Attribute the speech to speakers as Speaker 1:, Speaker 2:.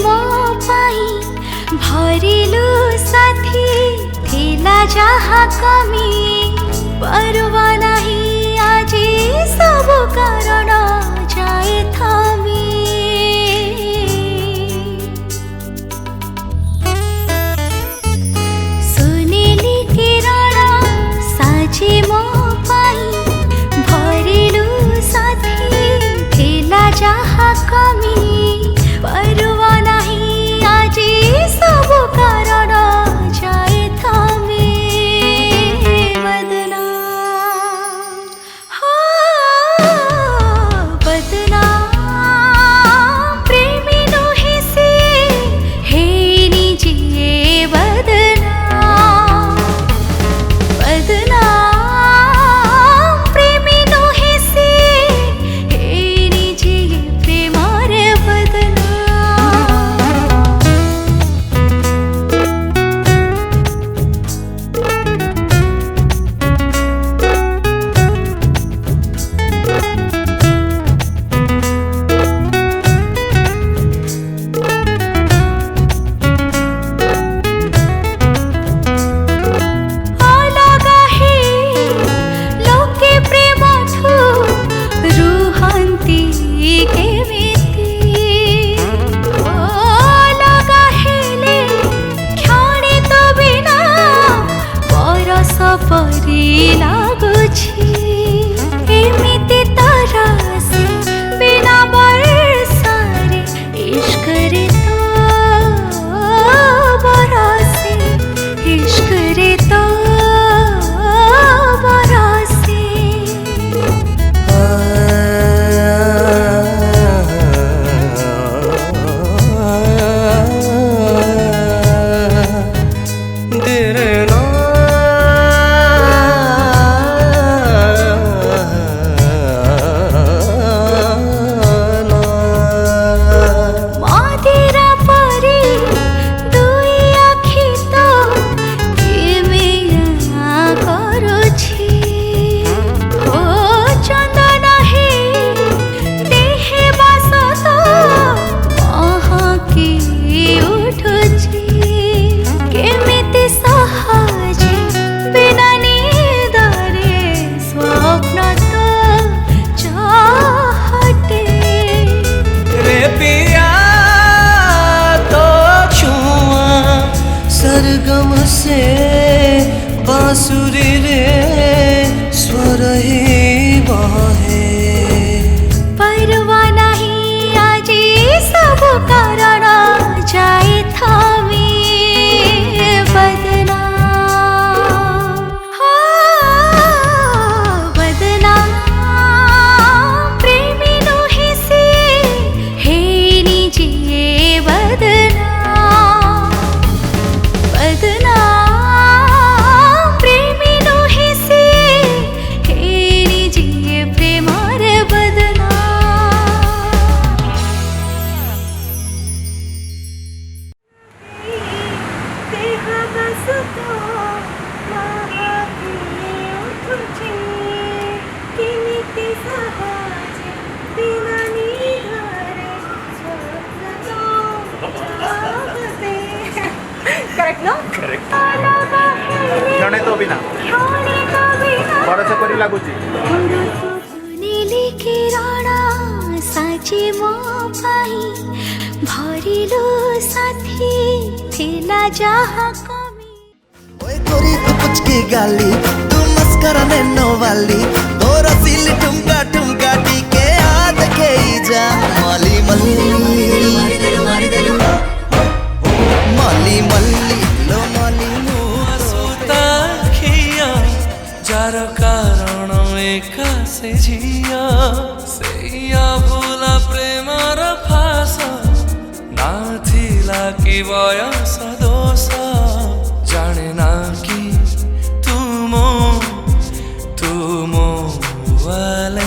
Speaker 1: मो पाई भरिलु साथी थिला जहाँ कमी परवा नहीं आजी सब कारण जाए थमी सुनीली किरण साजी मो पाई भरिलु साथी थिला जहाँ कमी परवा नहीं आजी सब कारण जाए थमी बदनाम बदनाम प्रेमी नोहे से हे निजे बदनाम बदनाम प्रेमी नोहे से हे निजे प्रेमर बदनाम अलगा हे लोके प्रेम ठू रुहंती केमिति अलगा हेले क्षणिक बिना परस परी लागुछि एमिति तरसी बिना बरसारे इश्क रे तो बरसे इश्क रे तो बरसे मदिरा परी दुई आखि तो केमिया करुछि ओ चंदन हे देहे बास तो महकी उठुछि केमिति सहजे बिना निदरे स्वप्न तो चाहते
Speaker 2: रे पिया तो छुआ सरगम से बांसुरी रे स्वर ही बहे
Speaker 1: परवा नहीं आजी सब कारण जाए थमी बदनाम बदनाम प्रेमी नोहे से हे निजे बदनाम बदनाम प्रेमी नोहे से हे निजे प्रेमर बदनाम करेक्ट ना
Speaker 3: करेक्ट जणे तो बिना बरस परी लागुची
Speaker 1: सुनीली किरण साजी मो पाई भरिलु साथी थिला जहाँ कमी
Speaker 4: ओए गोरी तू कुछ की गाली तू मस्करा नैनो वाली तोरा सिल ठुमका ठुमका टीके आ देखे ही जा माली मल्ली माली मल्ली लो माली
Speaker 2: सुता खिया जार कारण एका से झिया सेया भूला प्रेमर फास ना थिला कि बयस दोष जाने ना कि तुमो वाले